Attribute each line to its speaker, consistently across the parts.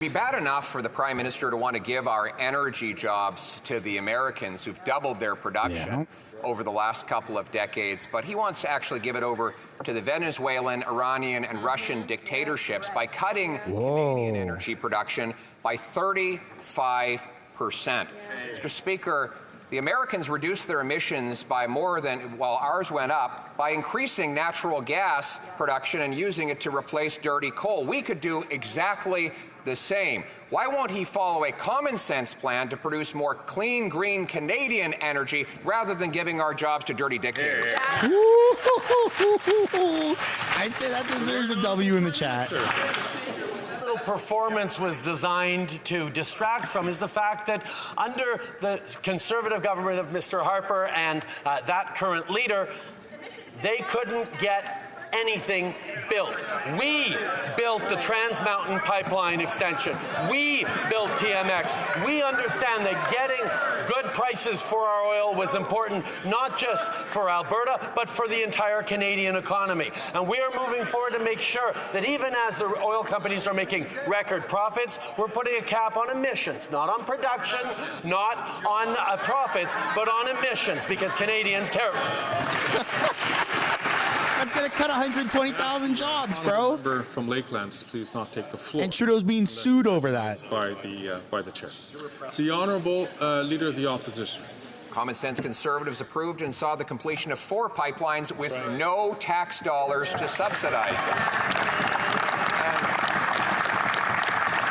Speaker 1: It'd be bad enough for the Prime Minister to want to give our energy jobs to the Americans who've doubled their production over the last couple of decades, but he wants to actually give it over to the Venezuelan, Iranian, and Russian dictatorships by cutting Canadian energy production by 35%. Mr. Speaker, the Americans reduced their emissions by more than, while ours went up, by increasing natural gas production and using it to replace dirty coal. We could do exactly the same. Why won't he follow a common sense plan to produce more clean, green Canadian energy rather than giving our jobs to dirty dictators?
Speaker 2: I'd say that there's a W in the chat.
Speaker 3: Performance was designed to distract from is the fact that under the Conservative government of Mr. Harper and that current leader, they couldn't get anything built. We built the Trans Mountain Pipeline extension. We built TMX. We understand that getting good prices for our oil was important, not just for Alberta, but for the entire Canadian economy. And we are moving forward to make sure that even as the oil companies are making record profits, we're putting a cap on emissions, not on production, not on profits, but on emissions, because Canadians care.
Speaker 2: That's going to cut 120,000 jobs, bro.
Speaker 4: Member from Lakelands, please not take the floor.
Speaker 2: And Trudeau's being sued over that.
Speaker 4: By the chair. The Honourable Leader of the Opposition.
Speaker 1: Common sense Conservatives approved and saw the completion of 4 pipelines with no tax dollars to subsidize them.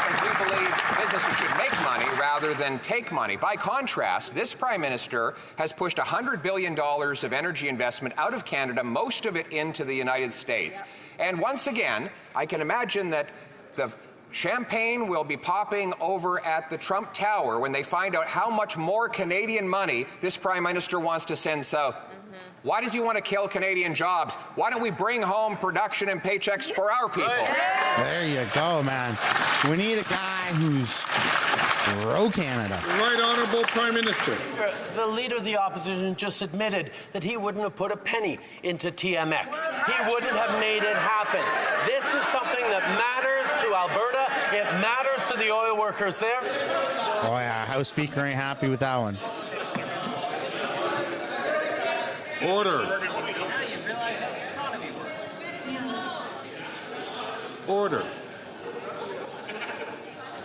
Speaker 1: And we believe businesses should make money rather than take money. By contrast, this Prime Minister has pushed $100 billion of energy investment out of Canada, most of it into the United States. And once again, I can imagine that the champagne will be popping over at the Trump Tower when they find out how much more Canadian money this Prime Minister wants to send south. Why does he want to kill Canadian jobs? Why don't we bring home production and paychecks for our people?
Speaker 2: There you go, man. We need a guy who's pro-Canada.
Speaker 4: Right Honourable Prime Minister.
Speaker 3: The Leader of the Opposition just admitted that he wouldn't have put a penny into TMX. He wouldn't have made it happen. This is something that matters to Alberta. It matters to the oil workers there.
Speaker 2: Oh, yeah. House Speaker ain't happy with that one.
Speaker 4: Order. Order.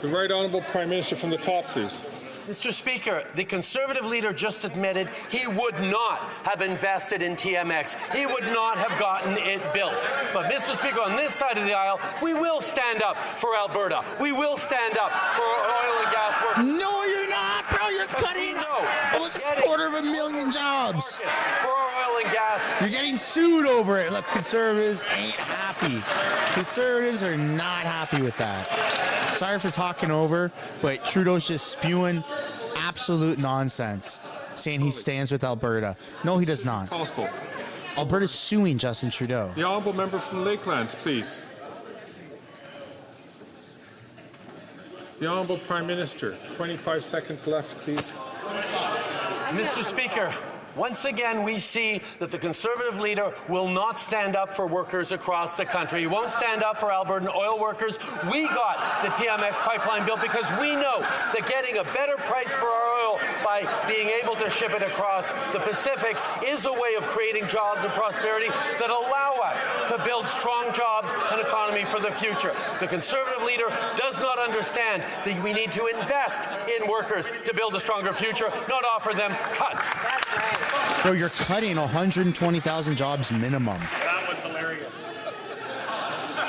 Speaker 4: The Right Honourable Prime Minister from the top, please.
Speaker 3: Mr. Speaker, the Conservative leader just admitted he would not have invested in TMX. He would not have gotten it built. But, Mr. Speaker, on this side of the aisle, we will stand up for Alberta. We will stand up for oil and gas workers.
Speaker 2: No, you're not, bro. You're cutting almost 250,000 jobs.
Speaker 3: For our oil and gas.
Speaker 2: You're getting sued over it. Look, Conservatives ain't happy. Conservatives are not happy with that. Sorry for talking over, but Trudeau's just spewing absolute nonsense, saying he stands with Alberta. No, he does not.
Speaker 4: Possible.
Speaker 2: Alberta's suing Justin Trudeau.
Speaker 4: The Honourable Member from Lakelands, please. The Honourable Prime Minister. 25 seconds left, please.
Speaker 3: Mr. Speaker, once again, we see that the Conservative leader will not stand up for workers across the country. He won't stand up for Albertan oil workers. We got the TMX pipeline built because we know that getting a better price for our oil by being able to ship it across the Pacific is a way of creating jobs and prosperity that allow us to build strong jobs and economy for the future. The Conservative leader does not understand that we need to invest in workers to build a stronger future, not offer them cuts.
Speaker 5: That's right.
Speaker 2: Bro, you're cutting 120,000 jobs minimum.
Speaker 5: That was hilarious.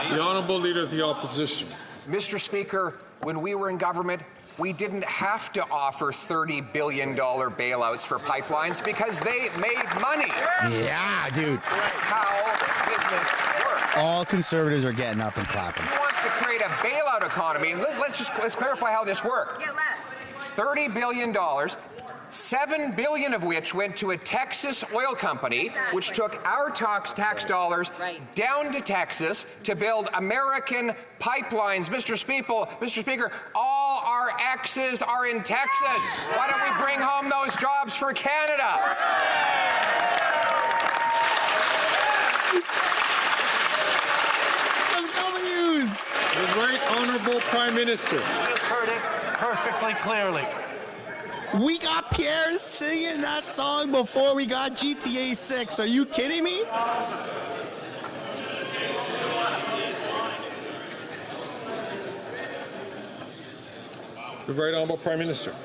Speaker 4: The Honourable Leader of the Opposition.
Speaker 1: Mr. Speaker, when we were in government, we didn't have to offer $30 billion bailouts for pipelines because they made money.
Speaker 2: Yeah, dude.
Speaker 1: How business works.
Speaker 2: All Conservatives are getting up and clapping.
Speaker 1: He wants to create a bailout economy. And let's clarify how this worked.
Speaker 5: Yeah, let's.
Speaker 1: $30 billion, $7 billion of which went to a Texas oil company, which took our tax dollars down to Texas to build American pipelines. Mr. Speaker, all our X's are in Texas. Why don't we bring home those jobs for Canada?
Speaker 2: Some W's. is.
Speaker 4: The Right Honourable Prime Minister.
Speaker 3: You just heard it perfectly clearly.
Speaker 2: We got Pierre singing that song before we got GTA 6. Are you kidding me?
Speaker 4: The Right Honourable Prime Minister.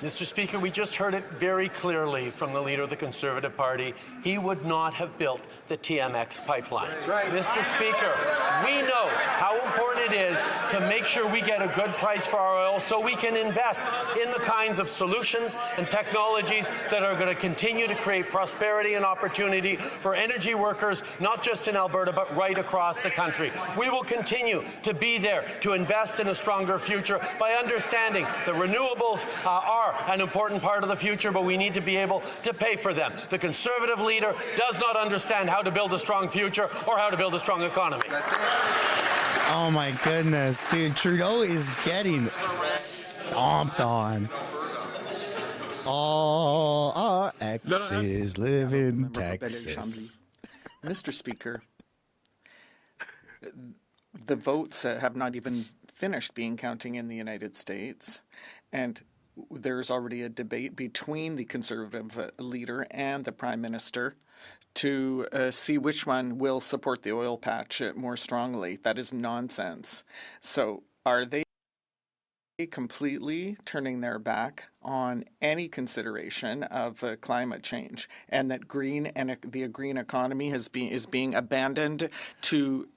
Speaker 3: Mr. Speaker, we just heard it very clearly from the leader of the Conservative Party. He would not have built the TMX pipeline. That's right. Mr. Speaker, we know how important it is to make sure we get a good price for our oil so we can invest in the kinds of solutions and technologies that are going to continue to create prosperity and opportunity for energy workers, not just in Alberta, but right across the country. We will continue to be there to invest in a stronger future by understanding that renewables are an important part of the future, but we need to be able to pay for them. The Conservative leader does not understand how to build a strong future or how to build a strong economy.
Speaker 2: Oh my goodness, dude. Trudeau is getting stomped on. All our exes live in Texas.
Speaker 6: Mr. Speaker, the votes have not even finished being counting in the United States, and there's already a debate between the Conservative leader and the Prime Minister to see which one will support the oil patch more strongly. That is nonsense. So are they completely turning their back on any consideration of climate change, and that the green economy is being abandoned to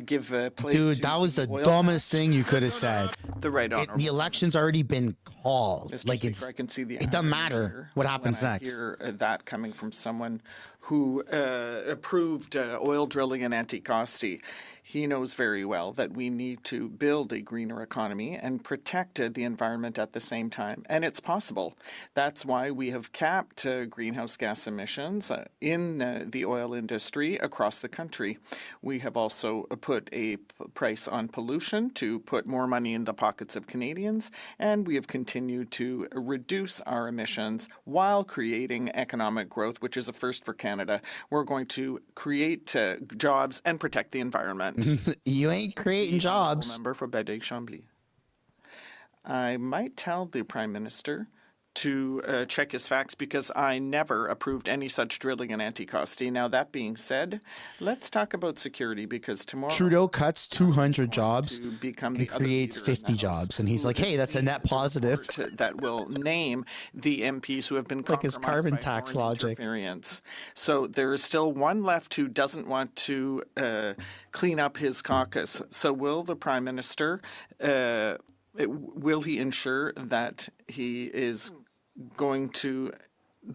Speaker 6: give place?
Speaker 2: Dude,
Speaker 6: to
Speaker 2: that was the
Speaker 6: oil
Speaker 2: dumbest thing you could have said.
Speaker 6: The Right Honourable.
Speaker 2: The election's already been called.
Speaker 6: Mr.
Speaker 2: Like
Speaker 6: Speaker, I can see the
Speaker 2: it doesn't
Speaker 6: irony
Speaker 2: matter
Speaker 6: here
Speaker 2: what happens
Speaker 6: when
Speaker 2: next.
Speaker 6: I hear that coming from someone who approved oil drilling in Anticosti. He knows very well that we need to build a greener economy and protect the environment at the same time. And it's possible. That's why we have capped greenhouse gas emissions in the oil industry across the country. We have also put a price on pollution to put more money in the pockets of Canadians. And we have continued to reduce our emissions while creating economic growth, which is a first for Canada. We're going to create jobs and protect the environment.
Speaker 2: You ain't creating jobs.
Speaker 6: Member for Badeg-Chambly. I might tell the Prime Minister to check his facts because I never approved any such drilling in Anticosti. Now, that being said, let's talk about security because tomorrow
Speaker 2: Trudeau cuts 200 jobs
Speaker 6: and
Speaker 2: creates 50 jobs. And he's like, hey, that's a net positive.
Speaker 6: That will name the MPs who have been
Speaker 2: Like his
Speaker 6: compromised
Speaker 2: carbon
Speaker 6: by
Speaker 2: tax
Speaker 6: foreign
Speaker 2: logic.
Speaker 6: interference. So there is still one left who doesn't want to clean up his caucus. So will the Prime Minister, will he ensure that he is going to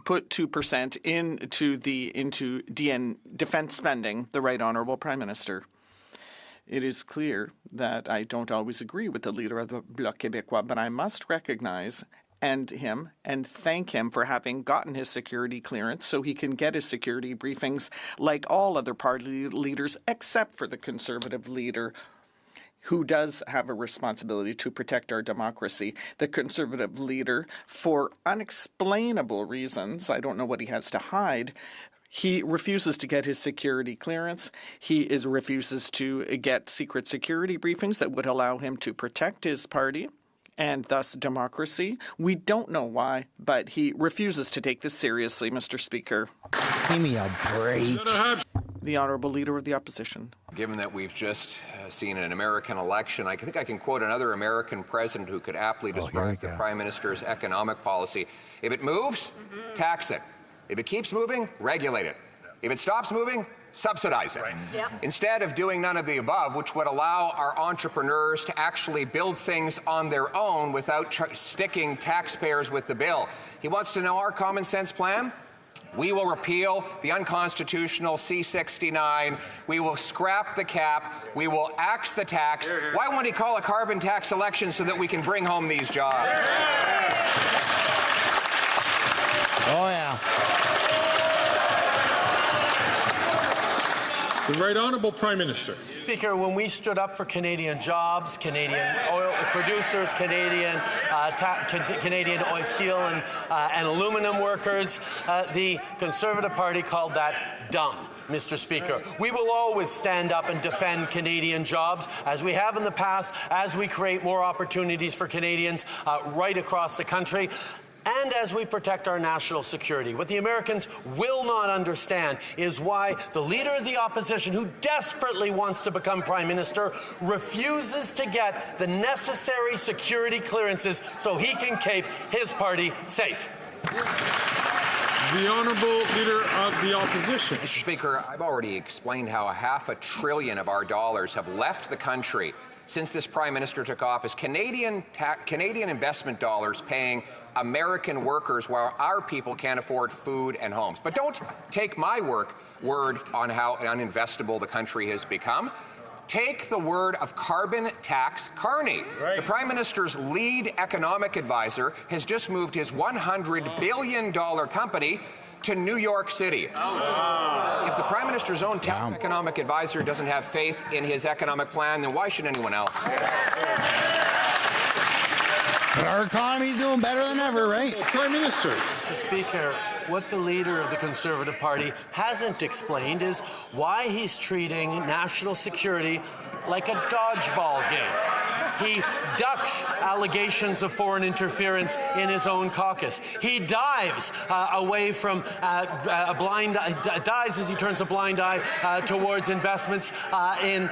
Speaker 6: put 2% into defense spending, the Right Honourable Prime Minister? It is clear that I don't always agree with the leader of the Bloc Québécois, but I must recognize and thank him for having gotten his security clearance so he can get his security briefings like all other party leaders except for the Conservative leader, who does have a responsibility to protect our democracy. The Conservative leader, for unexplainable reasons, I don't know what he has to hide, he refuses to get his security clearance. He refuses to get secret security briefings that would allow him to protect his party and thus democracy. We don't know why, but he refuses to take this seriously, Mr. Speaker.
Speaker 2: Give me a break.
Speaker 6: The Honourable Leader of the Opposition.
Speaker 1: Given that we've just seen an American election, I think I can quote another American president who could aptly describe the Prime Minister's economic policy. If it moves, tax it. If it keeps moving, regulate it. If it stops moving, subsidize it. Right. Yep. Instead of doing none of the above, which would allow our entrepreneurs to actually build things on their own without sticking taxpayers with the bill. He wants to know our common sense plan. We will repeal the unconstitutional C-69. We will scrap the cap. We will axe the tax. Why won't he call a carbon tax election so that we can bring home these jobs?
Speaker 2: Oh, yeah.
Speaker 4: The Right Honourable Prime Minister.
Speaker 3: Speaker, when we stood up for Canadian jobs, Canadian oil producers, Canadian oil, steel and aluminum workers, the Conservative Party called that dumb. Mr. Speaker, we will always stand up and defend Canadian jobs, as we have in the past, as we create more opportunities for Canadians right across the country, and as we protect our national security. What the Americans will not understand is why the Leader of the Opposition, who desperately wants to become Prime Minister, refuses to get the necessary security clearances so he can keep his party safe.
Speaker 4: The Honourable Leader of the Opposition.
Speaker 1: Mr. Speaker, I've already explained how $500 billion of our dollars have left the country since this Prime Minister took office. Canadian investment dollars paying American workers while our people can't afford food and homes. But don't take my word on how uninvestable the country has become. Take the word of carbon tax Carney. Right. The Prime Minister's lead economic advisor has just moved his $100 billion company to New York City. If the Prime Minister's own top economic advisor doesn't have faith in his economic plan, then why should anyone else?
Speaker 2: But our economy's doing better than ever, right?
Speaker 4: Prime Minister.
Speaker 3: Mr. Speaker, what the Leader of the Conservative Party hasn't explained is why he's treating national security like a dodgeball game. He ducks allegations of foreign interference in his own caucus. He dives away from dives as he turns a blind eye towards investments in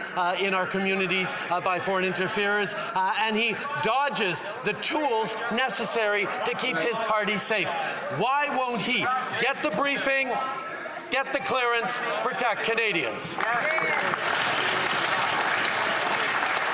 Speaker 3: our communities by foreign interferers, and he dodges the tools necessary to keep his party safe. Why won't he get the briefing, get the clearance, protect Canadians?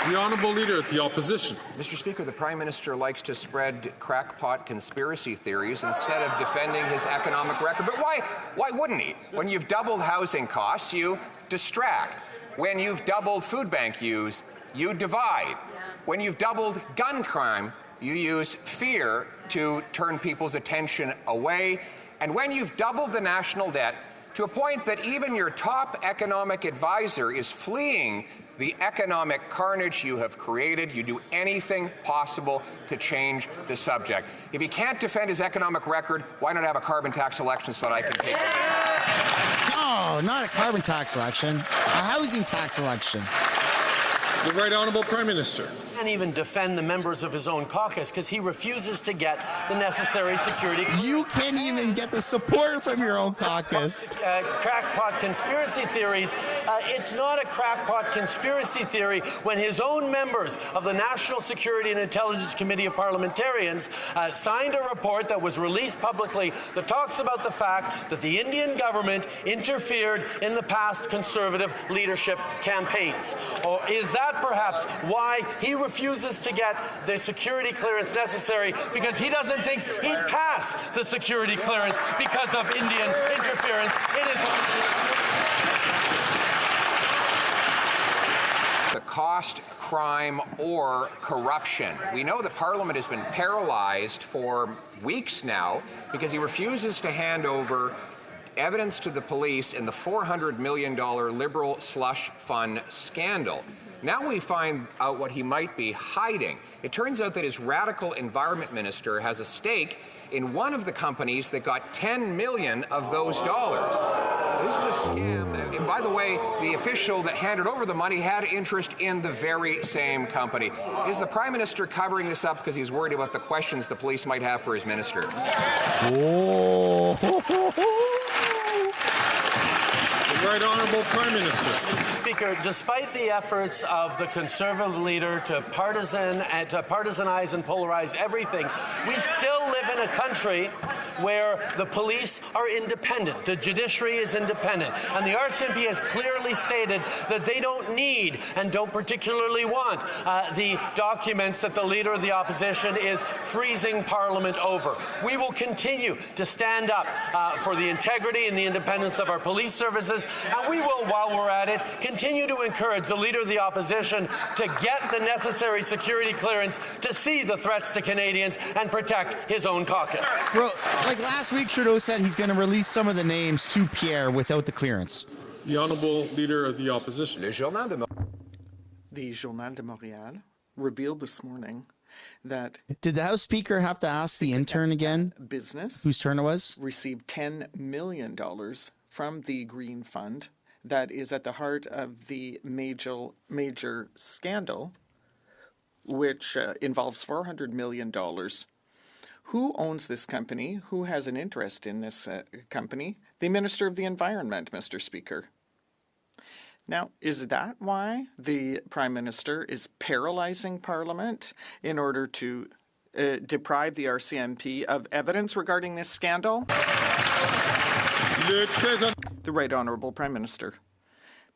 Speaker 4: The Honourable Leader of the Opposition.
Speaker 1: Mr. Speaker, the Prime Minister likes to spread crackpot conspiracy theories instead of defending his economic record. But why wouldn't he? When you've doubled housing costs, you distract. When you've doubled food bank use, you divide. When you've doubled gun crime, you use fear to turn people's attention away. And when you've doubled the national debt to a point that even your top economic advisor is fleeing the economic carnage you have created, you do anything possible to change the subject. If he can't defend his economic record, why not have a carbon tax election so that I can take it?
Speaker 2: No, not a carbon tax election, a housing tax election.
Speaker 4: The Right Honourable Prime Minister.
Speaker 3: Can't even defend the members of his own caucus because he refuses to get the necessary security.
Speaker 2: You can't even get the support from your own caucus.
Speaker 3: Crackpot conspiracy theories. It's not a crackpot conspiracy theory when his own members of the National Security and Intelligence Committee of Parliamentarians signed a report that was released publicly that talks about the fact that the Indian government interfered in the past Conservative leadership campaigns. Or is that perhaps why he refuses to get the security clearance necessary, because he doesn't think he'd pass the security clearance because of Indian interference in his own...
Speaker 1: The cost, crime, or corruption. We know that Parliament has been paralyzed for weeks now because he refuses to hand over evidence to the police in the $400 million Liberal slush fund scandal. Now we find out what he might be hiding. It turns out that his radical environment minister has a stake in one of the companies that got $10 million of those dollars. This is a scam. And by the way, the official that handed over the money had interest in the very same company. Is the Prime Minister covering this up because he's worried about the questions the police might have for his minister?
Speaker 2: Oh.
Speaker 4: The Right Honourable Prime Minister.
Speaker 3: Mr. Speaker, despite the efforts of the Conservative leader to partisanize and polarize everything, we still live in a country where the police are independent, the judiciary is independent, and the RCMP has clearly stated that they don't need and don't particularly want the documents that the Leader of the Opposition is freezing Parliament over. We will continue to stand up for the integrity and the independence of our police services, and we will, while we're at it, continue to encourage the Leader of the Opposition to get the necessary security clearance to see the threats to Canadians and protect his own caucus.
Speaker 2: Bro, like last week, Trudeau said he's going to release some of the names to Pierre without the clearance.
Speaker 4: The Honourable Leader of the Opposition.
Speaker 1: Le Journal de
Speaker 6: The Journal de Montréal revealed this morning that
Speaker 2: Did the House Speaker have to ask the intern again
Speaker 6: business
Speaker 2: whose turn it was?
Speaker 6: received $10 million from the Green Fund that is at the heart of the major scandal, which involves $400 million. Who owns this company? Who has an interest in this company? The Minister of the Environment, Mr. Speaker. Now, is that why the Prime Minister is paralyzing Parliament in order to deprive the RCMP of evidence regarding this scandal? The Right Honourable Prime Minister.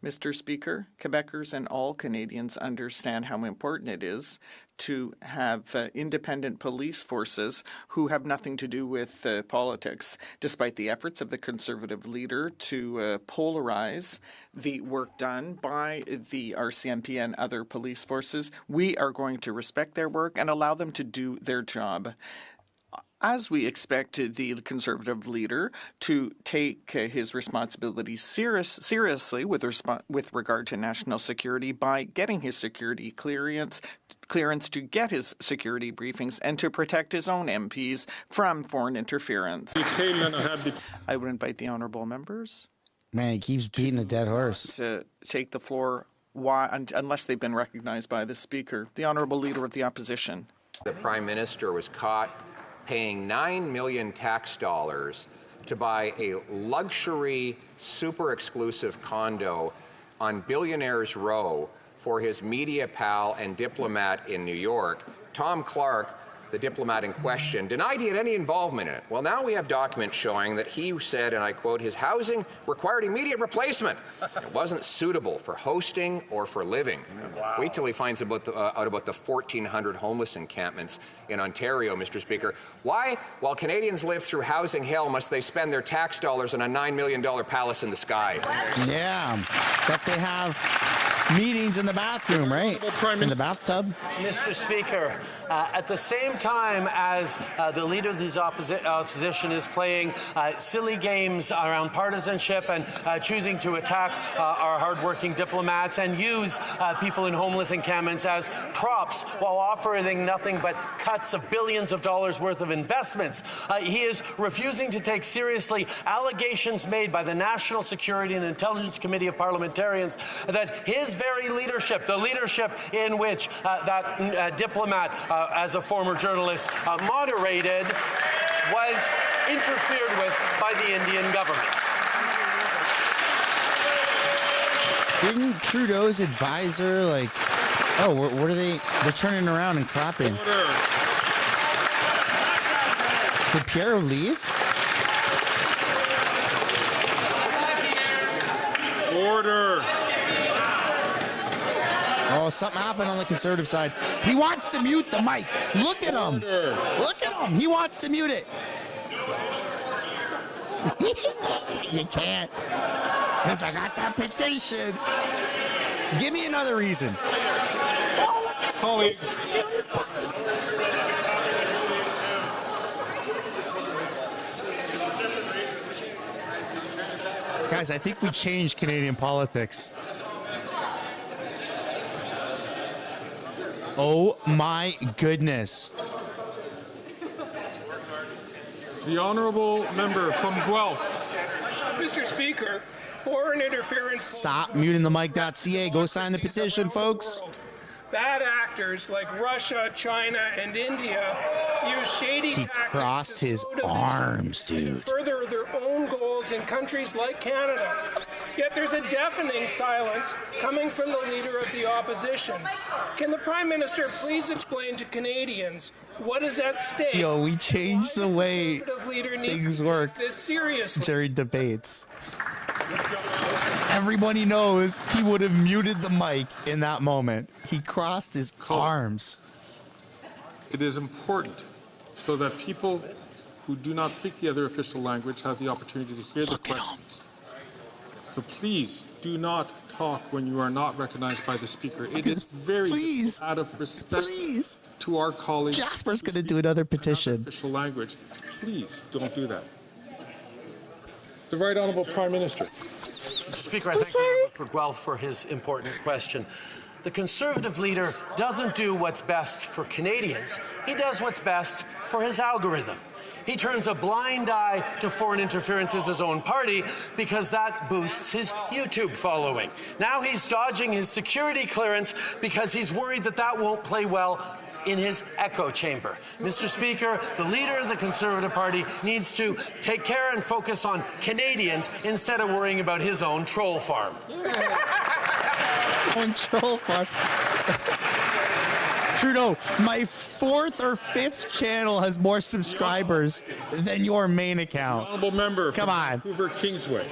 Speaker 6: Mr. Speaker, Quebecers and all Canadians understand how important it is to have independent police forces who have nothing to do with politics, despite the efforts of the Conservative leader to polarize the work done by the RCMP and other police forces. We are going to respect their work and allow them to do their job. As we expect the Conservative leader to take his responsibilities seriously with regard to national security by getting his security clearance to get his security briefings and to protect his own MPs from foreign interference. I would invite the honourable members.
Speaker 2: Man, he keeps beating a dead horse.
Speaker 6: To take the floor unless they've been recognized by the Speaker. The Honourable Leader of the Opposition.
Speaker 1: The Prime Minister was caught paying $9 million tax dollars to buy a luxury, super exclusive condo on Billionaires Row for his media pal and diplomat in New York. Tom Clark, the diplomat in question, denied he had any involvement in it. Well, now we have documents showing that he said, and I quote, his housing required immediate replacement. It wasn't suitable for hosting or for living. Wow. Wait till he finds out about the 1,400 homeless encampments in Ontario, Mr. Speaker. Why, while Canadians live through housing hell, must they spend their tax dollars on a $9 million palace in the sky?
Speaker 2: Yeah, that they have meetings in the bathroom, right? In the bathtub.
Speaker 3: Mr. Speaker, at the same time as the leader of the opposition is playing silly games around partisanship and choosing to attack our hardworking diplomats and use people in homeless encampments as props while offering nothing but cuts of billions of dollars worth of investments, he is refusing to take seriously allegations made by the National Security and Intelligence Committee of Parliamentarians that his very leadership, the leadership in which that diplomat, as a former journalist, moderated, was interfered with by the Indian government.
Speaker 2: Didn't Trudeau's advisor, like, oh, what are they? They're turning around and clapping. Did Pierre leave?
Speaker 4: Order.
Speaker 2: Oh, something happened on the Conservative side. He wants to mute the mic. Look at him. Look at him. He wants to mute it. You can't. Because I got that petition. Give me another reason.
Speaker 4: Colleagues.
Speaker 2: Guys, I think we changed Canadian politics. Oh my goodness.
Speaker 4: The honourable member from Guelph.
Speaker 5: Mr. Speaker, foreign interference.
Speaker 2: Stop muting the mic.ca. Go sign the petition, folks.
Speaker 5: Bad actors like Russia, China, and India use shady
Speaker 2: He
Speaker 5: tactics
Speaker 2: crossed
Speaker 5: to
Speaker 2: his
Speaker 5: slow
Speaker 2: arms,
Speaker 5: development
Speaker 2: dude.
Speaker 5: and further their own goals in countries like Canada. Yet there's a deafening silence coming from the leader of the opposition. Can the Prime Minister please explain to Canadians what is at stake?
Speaker 2: Yo, we changed the way things work
Speaker 5: this seriously.
Speaker 2: during debates. Everybody knows he would have muted the mic in that moment. He crossed his arms.
Speaker 4: It is important so that people who do not speak the other official language have the opportunity to hear the questions. So please do not talk when you are not recognized by the speaker. It is very out of respect to our colleagues.
Speaker 2: Jasper's going to do another petition.
Speaker 4: Official language. Please don't do that. The Right Honourable Prime Minister.
Speaker 3: Mr. Speaker, I thank the member for Guelph for his important question. the Conservative leader doesn't do what's best for Canadians. He does what's best for his algorithm. He turns a blind eye to foreign interference in his own party because that boosts his YouTube following. Now he's dodging his security clearance because he's worried that that won't play well in his echo chamber. Mr. Speaker, the leader of the Conservative Party needs to take care and focus on Canadians instead of worrying about his own troll farm.
Speaker 2: On troll farm. Trudeau, my 4th or 5th channel has more subscribers than your main account.
Speaker 4: Honourable member
Speaker 2: Come
Speaker 4: from
Speaker 2: on.
Speaker 4: Vancouver Kingsway.